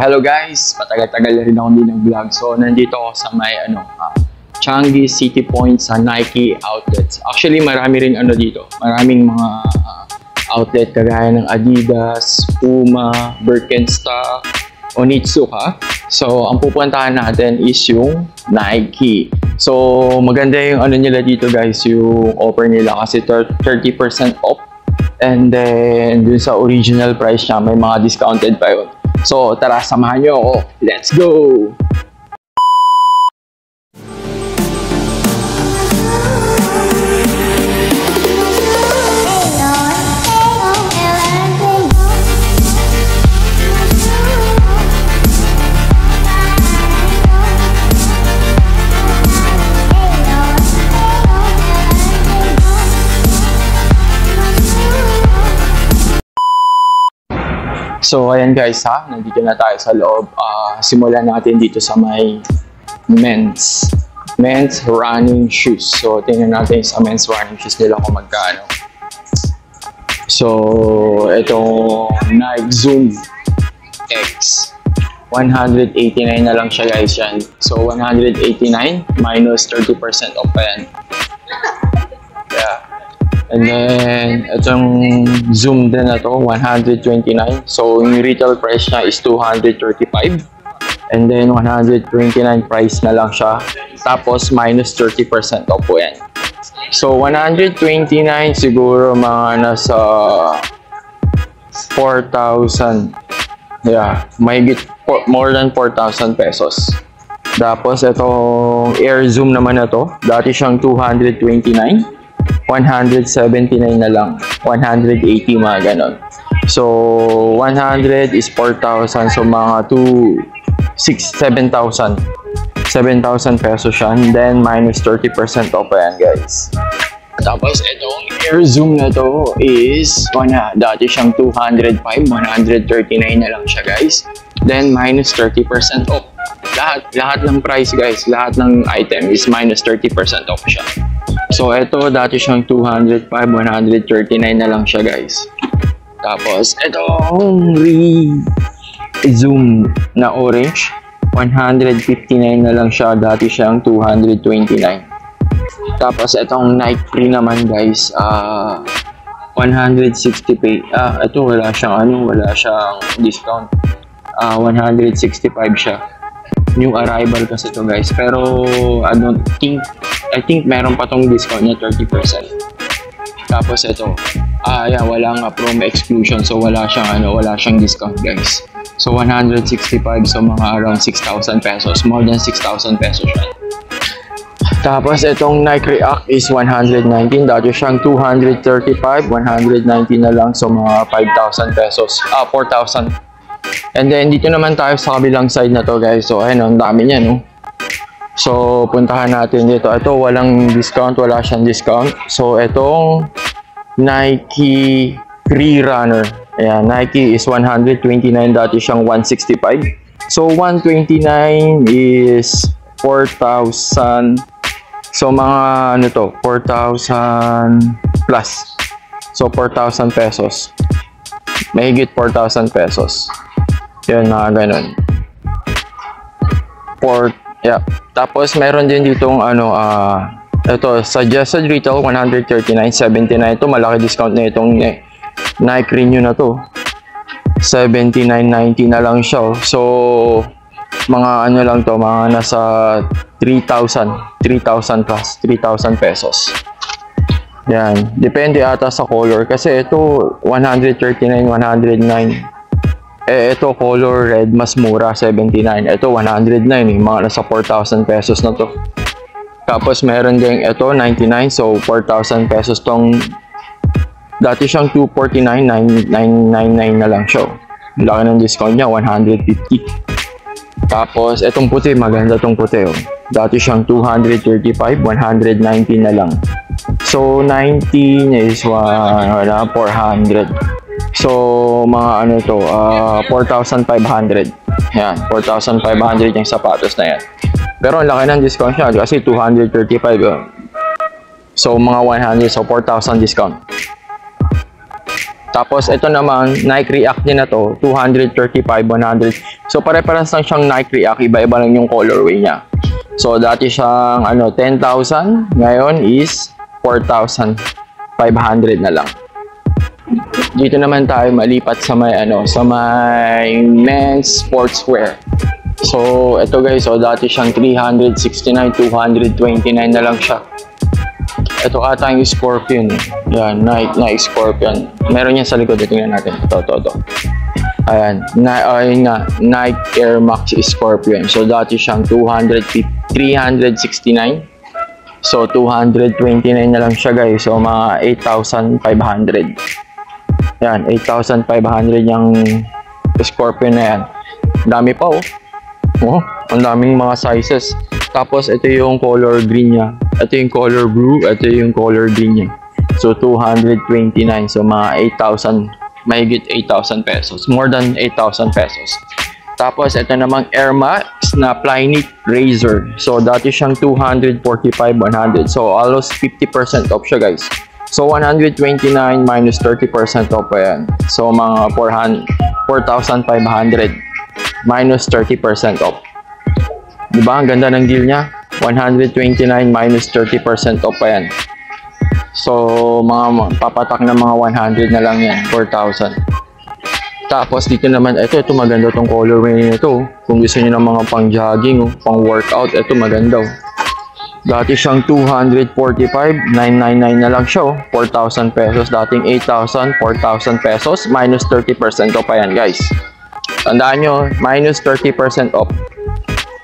hello guys, patagal-tagal na rin ako din ng vlog. So, nandito ako sa may Changi City Point sa Nike outlets. Actually, marami rin dito. Maraming mga outlet kagaya ng Adidas, Puma, Birkenstock, Onitsuka. So, ang pupuntahan natin is yung Nike. So, maganda yung nila dito guys, yung offer nila kasi 30% off. And then, dun sa original price niya, may mga discounted pa yun. So, tara, samahan nyo ako. Let's go! So, ayan guys nandito na tayo sa loob. Simulan natin dito sa may men's running shoes. So, tingnan natin sa men's running shoes nila kung magkano. So, itong Nike Zoom X. 189 na lang siya guys yan. So, 189 minus 30% off pa yan. Yeah. And then, itong Zoom din na to, 129. So, yung retail price niya is 235. And then, 129 price na lang siya. Tapos, minus 30% off po yan. So, 129 siguro mga nasa 4,000. Yeah, more than 4,000 pesos. Tapos, itong Air Zoom naman na to, dati siyang 229. 179 na lang, 180 mga ganon. So 100 is 4,000, so mga 7,000 pesos siya, and then minus 30% off yan guys. Tapos itong Air Zoom na to is dati siyang 205, 139 na lang siya guys, then minus 30% off. Lahat ng price guys, lahat ng item is minus 30% off siya. So, ito, dati siyang 205, 139 na lang siya, guys. Tapos, itong Zoom na orange, 159 na lang siya, dati siyang 229. Tapos, itong Nike Free naman, guys, 160 pay. Ito, wala siyang discount. 165 siya. New arrival kasi to guys, pero I think meron pa tong discount na 30%. Tapos ito, walang promo exclusion, so wala siyang discount guys. So 165, so mga around 6,000 pesos, more than 6,000 pesos siya. Tapos itong Nike React is 119, dati siyang 235, 119 na lang, so mga 5,000 pesos, 4,000. And then, dito naman tayo sa kabilang side na to guys. So, ayun, ang dami niya, no? So, puntahan natin dito. Ito, walang discount, wala siyang discount. So, itong Nike Free Runner. Ayan, Nike is 129, dati siyang 165. So, 129 is 4,000. So, mga 4,000 plus. So, 4,000 pesos. Mahigit 4,000 pesos. Yun, mga ganun. Tapos, meron din ditong ito, suggested retail 139.79. Ito, malaki discount na itong Nike Renew na to. 79.90 na lang siya. So, mga lang to, mga nasa 3,000 plus, 3,000 pesos. Yan, depende ata sa color. Kasi ito, 139, 109. Ito color red, mas mura, 79. Ito 109, mga nasa 4,000 pesos na to. Tapos meron din ito 99, so 4,000 pesos tong. Dati siyang 249, 999 na lang siya. Laki ng discount niya, 150. Tapos itong puti, maganda tong puti. Dati siyang 235, 119 na lang. So 19 is 400. So, mga 4,500. Yan, 4,500 yung sapatos na yan. Pero ang laki ng discount niya kasi 235. So, mga 100, so 4,000 discount. Tapos ito naman, Nike React din na to, 235, 100. So pare-paras lang siyang Nike React, iba-iba lang yung colorway niya. So dati siyang 10,000, ngayon is 4,500 na lang. Dito naman tayo malipat sa may men's sportswear. So ito guys, dati siyang 369, 229 na lang siya. Ito ata yung Scorpion. Yan, Nike Scorpion. Meron yan sa likod. Tingnan natin. Ito. Ayan. Nike Air Max Scorpion. So dati siyang 369. So 229 na lang siya guys. So mga 8,500. Yan, 8,500 yung Scorpion na yan. Dami pa ang daming mga sizes. Tapos ito yung color green niya. Ito yung color blue. Ito yung color green niya. So 229. So mga 8,000. Mahigit 8,000 pesos. More than 8,000 pesos. Tapos ito namang Air Max na Flyknit Razor. So dati siyang 245, 100. So almost 50% off siya guys. So 129 minus 30% off pa yan. So mga 4,500 minus 30% off. Diba? Ang ganda ng deal niya. 129 minus 30% off pa yan. So mga papatak na mga 100 na lang yan. 4,000. Tapos dito naman, ito maganda tong colorway nito. Kung gusto niyo ng mga pang jogging, pang workout, ito maganda. Dati siyang 245, 999 na lang siya. 4,000 pesos. Dating 8,000, 4,000 pesos. Minus 30% off pa yan guys. Tandaan nyo, minus 30% off.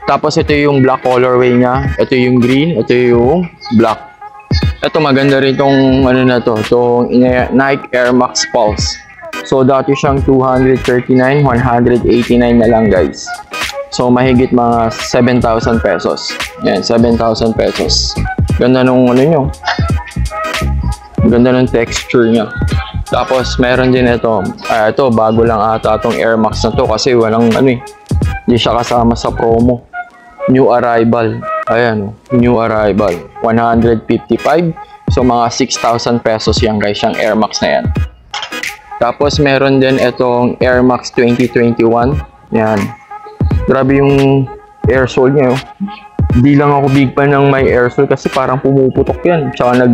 Tapos ito yung black colorway niya. Ito yung green. Ito yung black. Ito maganda rin itong itong Nike Air Max Pulse. So dati siyang 239, 189 na lang guys. So mahigit mga 7,000 pesos. Yan, 7,000 pesos. Ganda nung ganda nung texture niya. Tapos meron din ito. Ito bago lang ata itong Air Max na to kasi walang hindi siya kasama sa promo. New arrival. Ayan, new arrival. 155. So mga 6,000 pesos yan guys, yung Air Max na yan. Tapos meron din itong Air Max 2021. Yan. Grabe yung air sole niya. Hindi lang ako big fan ng may air sole kasi parang pumuputok yan. Tsaka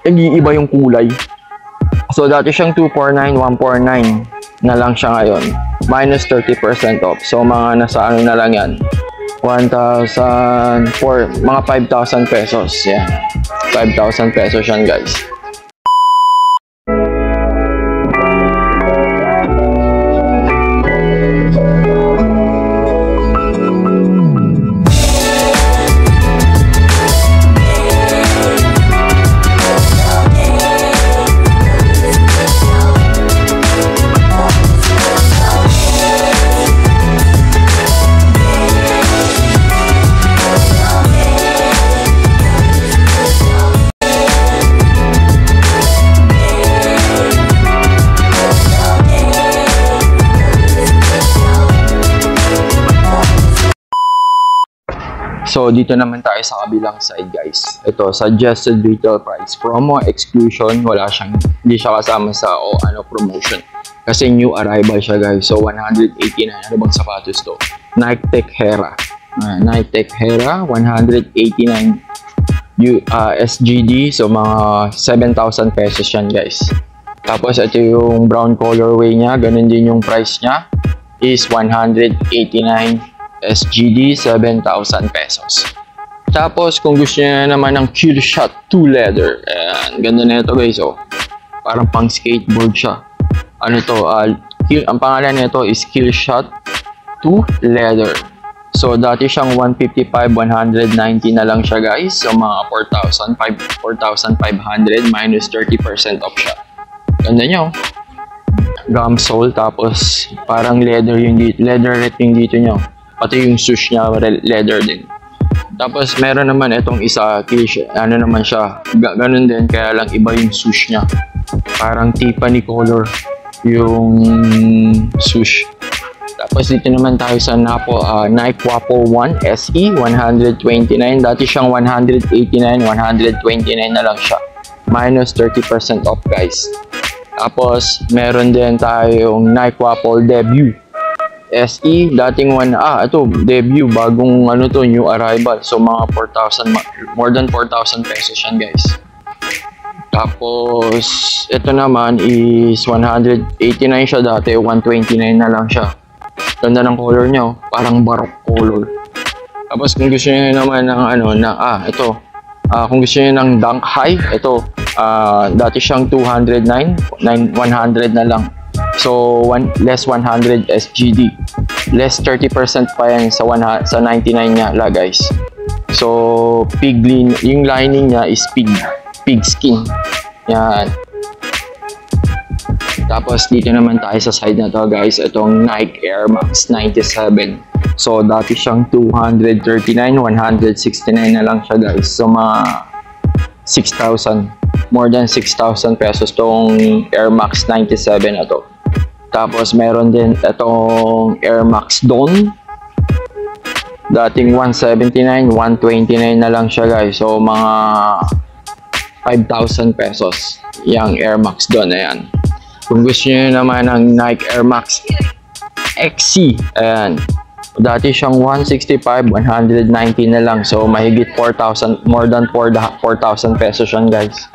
nag-iiba yung kulay. So dati siyang 249, 149 na lang siya ngayon. Minus 30% off. So mga nasa na lang yan. 1,000 for mga 5,000 pesos. Yan. 5,000 pesos yan guys. So, dito naman tayo sa kabilang side, guys. Ito, suggested retail price. Promo, exclusion, hindi siya kasama sa promotion. Kasi new arrival siya, guys. So, 189. Ano bang sapatos to? Nike Tech Hera. Nike Tech Hera, 189 SGD. So, mga 7,000 pesos yan, guys. Tapos, ito yung brown colorway niya. Ganun din yung price niya. Is 189 SGD, 7,000 pesos. Tapos, kung gusto niya naman ng Killshot 2 leather, ayan, ganda na ito guys, parang pang skateboard siya. Ano to, ang pangalan nito is Killshot 2 leather. So, dati siyang 155, 190 na lang siya guys. So, mga 4,500 minus 30% off siya. Ganda niya, gum sole, tapos parang leather yung dito, leatherette yung dito niya. Pati yung swoosh niya, leather din. Tapos meron naman itong isa, naman siya, ganun din, kaya lang iba yung swoosh niya. Parang Tiffany color yung swoosh. Tapos dito naman tayo sa Nike Wapo 1 SE, 129. Dati siyang 189, 129 na lang siya. Minus 30% off guys. Tapos, meron din tayong Nike Waffle Debut SE. Dating ito, Debut. Bagong to, new arrival. So, mga 4,000, more than 4,000 pesos yan, guys. Tapos, ito naman is 189 siya dati. 129 na lang siya. Ganda ng color niya, parang baroque color. Tapos kung gusto niyo naman ng kung gusto niyo ng Dunk High, ito dati siyang 209, 100 na lang. So less 100 SGD. Less 30% pa yan sa 99 niya la, guys. So yung lining niya is pig skin. Yan. Tapos dito naman tayo sa side na to, guys, itong Nike Air Max 97. So dati siyang 239, 169 na lang siya, guys. So mga 6,000, more than 6,000 pesos tong Air Max 97 na to. Tapos meron din itong Air Max Dawn. Dating 179, 129 na lang siya, guys. So mga 5,000 pesos yung Air Max Dawn na yan. Kung gusto nyo naman ng Nike Air Max XC, ayan. Dati siyang 165, 190 na lang. So, mahigit 4,000, more than 4,000 pesos yan, guys.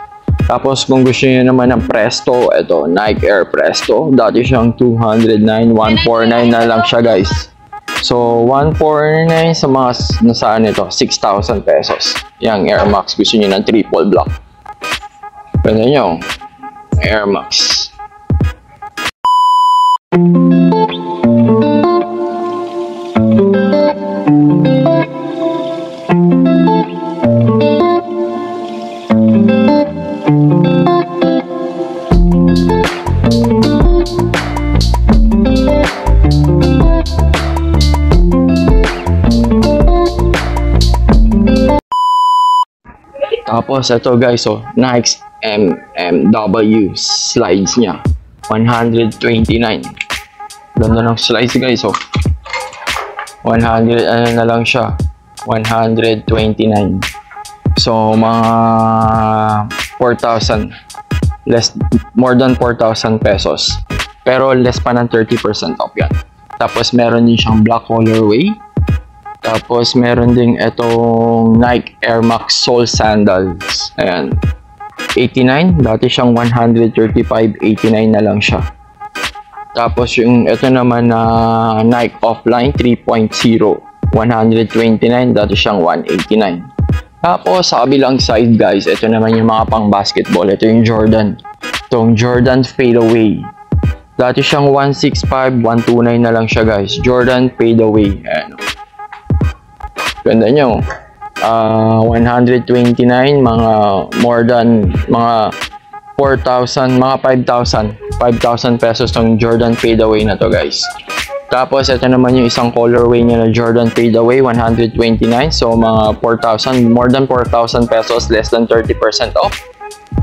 Tapos, kung gusto nyo naman ng Presto, ito, Nike Air Presto. Dati siyang 209, 149 na lang siya, guys. So, 149 sa mga, nasaan ito? 6,000 pesos. Yang Air Max, gusto nyo ng triple block. Pwede nyo, Air Max. Tapos ito, guys, Nike MMW slides niya 129. Ganda ng slides, guys, 100 na lang siya, 129. So mga 4,000, more than 4,000 pesos, pero less pa ng 30% off yan. Tapos meron din siyang black colorway. Tapos meron ding itong Nike Air Max Soul Sandals. Ayan. 89. Dati siyang 135. 89 na lang siya. Tapos yung ito naman na Nike Offline 3.0. 129. Dati siyang 189. Tapos sa kabilang side, guys, ito naman yung mga pang basketball. Ito yung Jordan. Itong Jordan Fadeaway. Dati siyang 165. 129 na lang siya, guys. Jordan Fadeaway. Ayan. Ganda nyo. 129, mga more than mga 4,000, mga 5,000 pesos tong Jordan Fadeaway na to, guys. Tapos ito naman yung isang colorway niya na Jordan Fadeaway 129. So mga 4,000, more than 4,000 pesos, less than 30% off.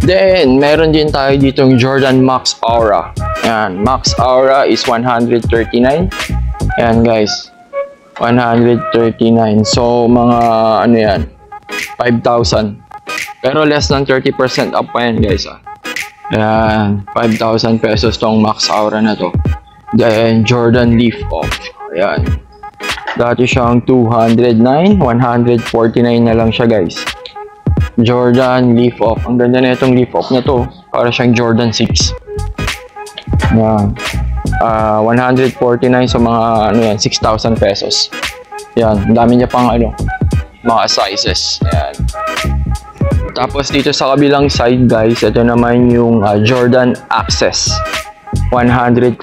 Then meron din tayo ditong Jordan Max Aura. Yan, Max Aura is 139. Yan, guys, 139. So mga ano yan, 5,000, pero less than 30% up pa yan, guys. Ayan, 5,000 pesos tong Max Aura na to. Then Jordan Leaf Off, ayan, dati siyang 209, 149 na lang siya, guys. Jordan Leaf Off, ang ganda na itong Leaf Off na to, para siyang Jordan 6. Ayan, 149 sa mga ano yan, 6,000 pesos. Yan, dami niya pang ano, mga sizes. Ayan. Tapos dito sa kabilang side, guys, ito naman yung Jordan Access. 139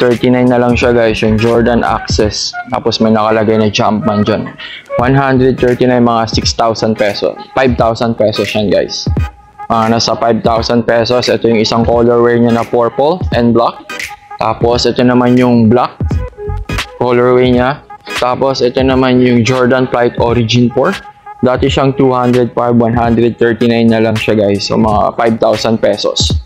na lang siya, guys, yung Jordan Access. Tapos may nakalagay na Jumpman dyan. 139, mga 6,000 pesos. 5,000 pesos yan, guys. Nasa 5,000 pesos. Ito yung isang colorway niya na purple and black. Tapos ito naman yung black colorway niya. Tapos ito naman yung Jordan Flight Origin 4. Dati siyang 205, 139 na lang siya, guys. So mga 5,000 pesos.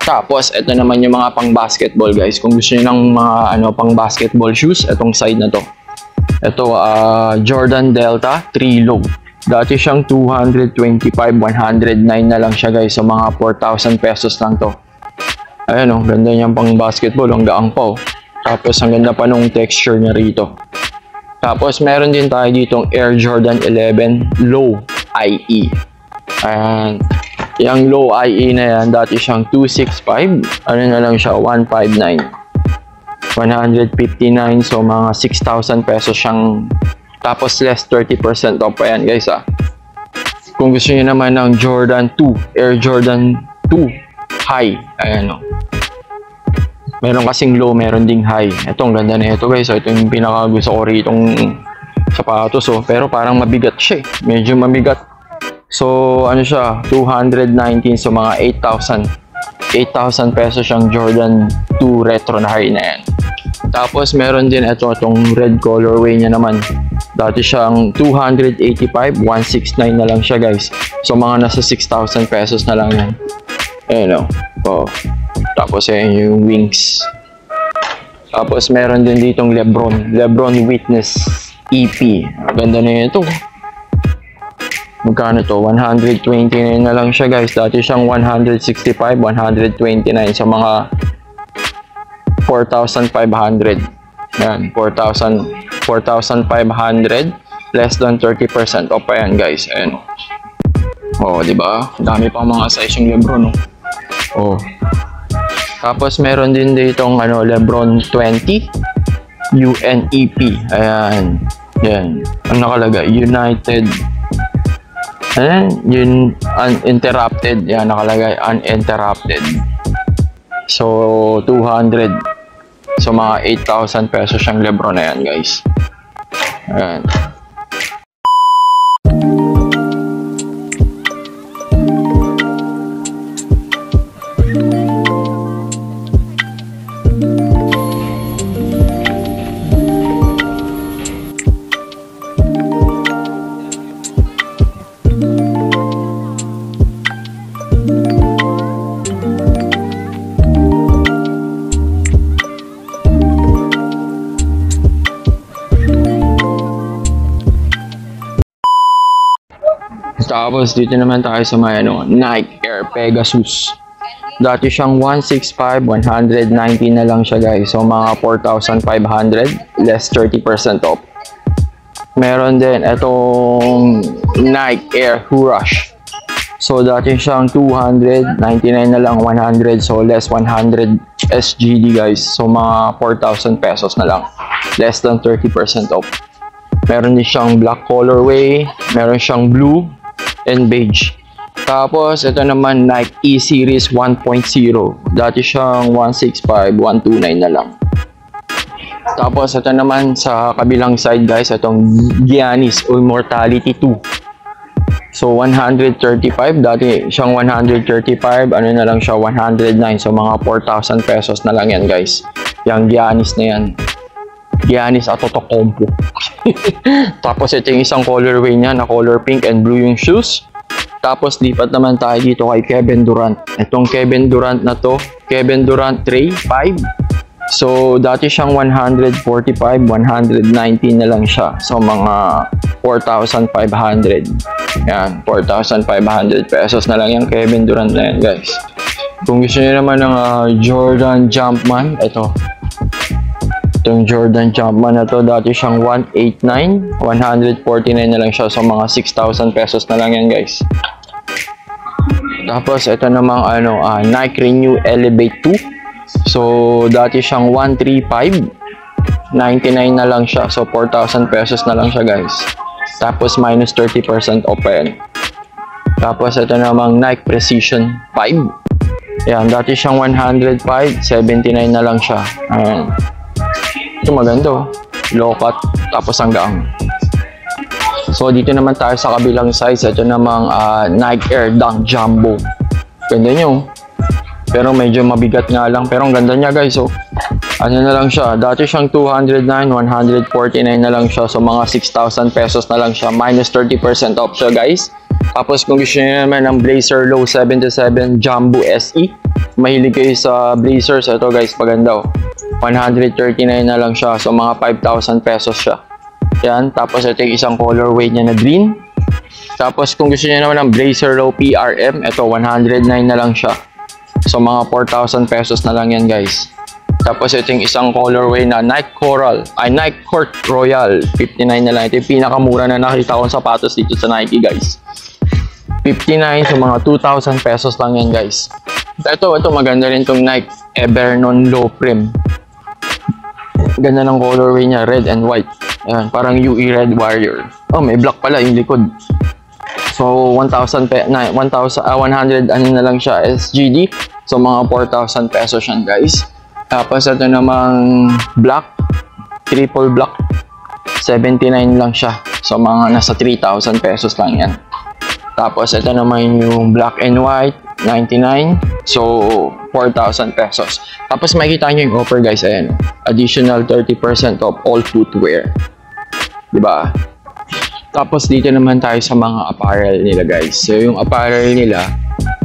Tapos ito naman yung mga pang basketball, guys. Kung gusto niyo ng mga pang basketball shoes, itong side na to. Ito Jordan Delta 3 Low. Dati siyang 225, 109 na lang siya, guys. So mga 4,000 pesos lang to. Ayan o, ganda niyang pang basketball, ang gaang pa o. Tapos ang ganda pa nung texture niya rito. Tapos meron din tayo ditong Air Jordan 11 Low IE. Ayan. Yung Low IE na yan, dati siyang 265. Ano na lang siya, 159. 159, so mga 6,000 pesos siyang. Tapos less 30% off pa yan guys ah. Kung gusto niyo naman ng Jordan 2, Air Jordan 2 High. Ayan o. Meron kasing low, meron ding high. Ito, ang ganda na ito guys. Ito yung pinaka gusto ko ritong sapatos oh. Pero parang mabigat siya eh. Medyo mabigat. So, ano siya? 219. So, mga 8,000. 8,000 pesos siyang Jordan 2 Retro na high na yan. Tapos, meron din itong red colorway niya naman. Dati siyang 285. 169 na lang siya guys. So, mga nasa 6,000 pesos na lang yan. Ayan o. Oh. Tapos ayan yung wings. Tapos meron din ditong Lebron Witness EP. Ganda na ito. Magkano to? 129 na lang siya guys. Dati siyang 165, 129 sa mga 4,500. Yan, 4,500 less than 30% off pa yan guys. Ayan. Oh, di ba? Dami pang mga size yung Lebron, no? Oh. Tapos meron din ditong Lebron 20 UNEP. Ayan. Yan. Ang nakalagay, United. Ayan, yun uninterrupted. Yan nakalagay, uninterrupted. So 200. So mga 8,000 pesos siyang Lebron na yan, guys. Ayan. Tapos dito naman tayo sa may Nike Air Pegasus. Dati siyang 165, 119 na lang siya guys. So mga 4,500 less 30% off. Meron din itong Nike Air Hurush. So dati siyang 299 na lang, 100, so less 100 SGD guys. So mga 4,000 pesos na lang. Less than 30% off. Meron din siyang black colorway, meron siyang blue and beige. Tapos, ito naman Nike E-Series 1.0. Dati siyang 165, 129 na lang. Tapos, ito naman sa kabilang side guys, itong Giannis Immortality 2. So, 135. Dati siyang 135. Ano na lang siya, 109. So, mga 4,000 pesos na lang yan guys. Yung Giannis na yan. Giannis Antetokounmpo. Tapos ito yung isang colorway niya na color pink and blue yung shoes. Tapos lipat naman tayo dito kay Kevin Durant. Itong Kevin Durant na to, Kevin Durant Tray 5. So dati siyang 145, 119 na lang siya. So mga 4,500. Yan, 4,500 pesos na lang yung Kevin Durant na yan guys. Kung gusto niyo naman ng Jordan Jumpman, ito. Itong Jordan Jumpman na to, dati siyang 189, 149 na lang siya. So mga 6,000 pesos na lang yan guys. Tapos ito namang Nike Renew Elevate 2. So dati siyang 135, 99 na lang siya. So 4,000 pesos na lang siya guys. Tapos minus 30% off pa yan. Tapos ito namang Nike Precision 5. Yan, dati siyang 105, 79 na lang siya. Ayan. Ito maganda, low cut, tapos hanggang. So dito naman tayo sa kabilang size. Ito namang Nike Air Dunk Jumbo. Ganda nyo, pero medyo mabigat nga lang, pero ang ganda niya guys. So ano na lang siya, dati siyang 209, 149 na lang siya. So mga 6,000 pesos na lang siya, minus 30% off siya guys. Tapos kung gusto niyo naman ng Blazer Low 77 Jumbo SE, mahilig kayo sa Blazers, ito guys, paganda 139 na lang siya. So mga 5,000 pesos siya. Yan. Tapos ito yung isang colorway niya na green. Tapos kung gusto niyo naman ng Blazer Low PRM, ito 109 na lang siya. So mga 4,000 pesos na lang yan guys. Tapos ito yung isang colorway na Nike Court Royal, 59 na lang. Ito yung pinakamura na nakita kong sapatos dito sa Nike guys. 59, so mga 2,000 pesos lang yan guys. Ito maganda rin tong Nike Evernon Low Prim. Ganda ng colorway niya, red and white. Ayan, parang UE Red Warrior. Oh, may black pala yung likod. So 100 ano na lang siya SGD. So mga 4,000 pesos yan guys. Tapos ito namang black, triple black, 79 lang siya. So mga nasa 3,000 pesos lang yan. Tapos ito naman yung black and white, 99. So 4,000 pesos. Tapos makikita nyo yung offer guys, ayan. Additional 30% off all footwear. Diba? Tapos dito naman tayo sa mga apparel nila guys. So yung apparel nila,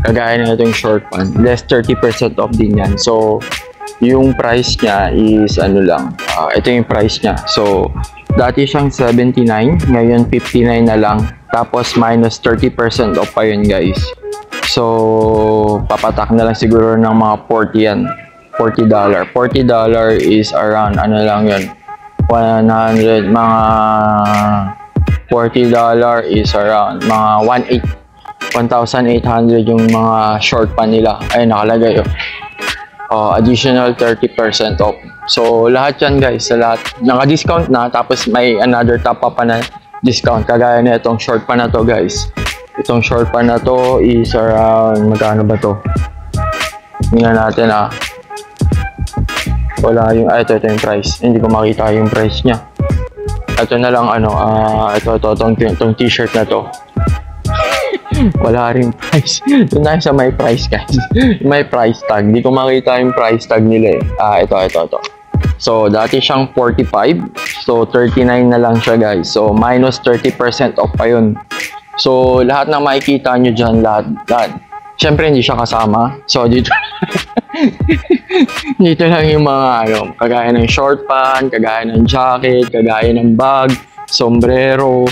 kagaya na itong short pant, less 30% off din yan. So yung price niya is ano lang, ito yung price niya. So dati siyang 79, ngayon 59 na lang. Tapos minus 30% off pa yun guys. So papatak na lang siguro ng mga 40 yan. $40. $40 is around ano lang yun, 100, mga $40 is around mga 1,800 yung mga short pa nila. Ay nakalagay yun. Additional 30% off. So lahat yan guys, sa lahat naka-discount na, tapos may another top up pa na discount, kagaya na itong short pa na to guys. Itong short pa na to is around, magkano ba to? Tingnan natin wala yung, ito yung price, hindi ko makita yung price nya. Ito na lang ano, itong t-shirt na to. Wala rin price. Doon tayo sa may price guys. May price tag. Hindi ko makita yung price tag nila eh. Ito. So, dati siyang 45. So, 39 na lang siya guys. So, minus 30% off pa yun. So, lahat na makikita nyo dyan, lahat. Siyempre, hindi siya kasama. So, dito dito lang yung mga ano, kagaya ng short pant, kagaya ng jacket, kagaya ng bag, sombrero,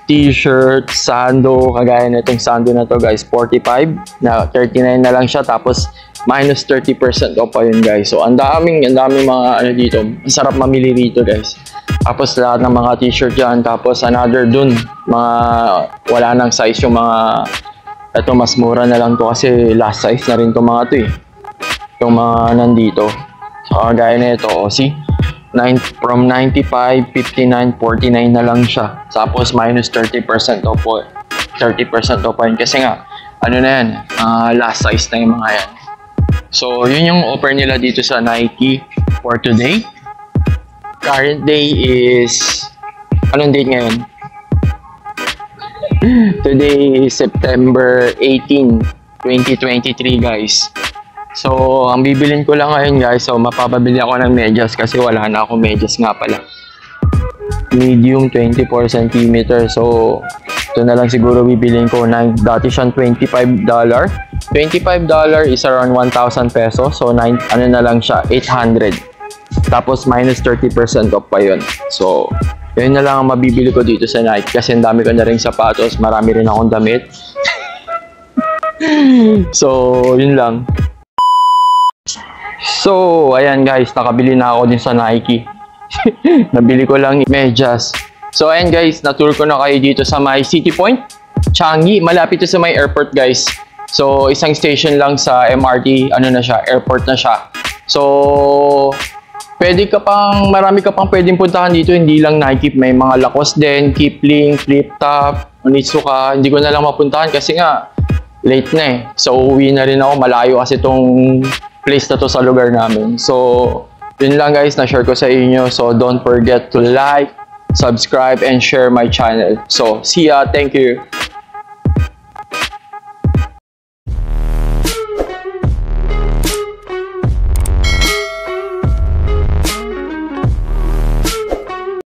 t-shirt, sando, kagaya na itong sando na to guys, 45 na 39 na lang siya, tapos minus 30% off pa yun guys. So ang daming mga ano dito, masarap mamili dito guys. Tapos lahat ng mga t-shirt dyan, tapos another dun, mga wala nang size yung mga, ito mas mura na lang to kasi last size na rin to mga to itong mga nandito. So kagaya na ito, see? From 95, 59, 49 na lang siya. Tapos minus 30% off po. 30% off pa yun. Kasi nga, ano na yan, last size na yung mga yan. So, yun yung offer nila dito sa Nike for today. Current day is, anong date ngayon? Today is September 18, 2023 guys. So, ang bibilin ko lang ngayon guys, so mapapabili ako ng medyas kasi wala na ako medyas nga pala. Medium 24 cm. So, ito na lang siguro bibilin ko. Dati siyang $25. $25 is around 1,000 pesos. So, ano na lang siya, 800. Tapos, minus 30% off pa yun. So, yun na lang ang mabibili ko dito sa Nike kasi ang dami ko na rin sapatos. Marami rin akong damit. So, yun lang. So, ayan guys, nakabili na ako din sa Nike. Nabili ko lang medyas. So, ayan guys, na-tour ko na kayo dito sa may City Point, Changi. Malapit to sa may airport guys. So, isang station lang sa MRT, ano na siya, airport na siya. So, marami ka pang pwedeng puntahan dito, hindi lang Nike. May mga Lacoste din, Kipling, Flip Top, Onitsuka. Hindi ko na lang mapuntahan kasi nga, late na eh. So, uwi na rin ako, malayo kasi itong place na to sa lugar namin. So, yun lang guys, na-share ko sa inyo. So, don't forget to like, subscribe, and share my channel. So, see ya. Thank you.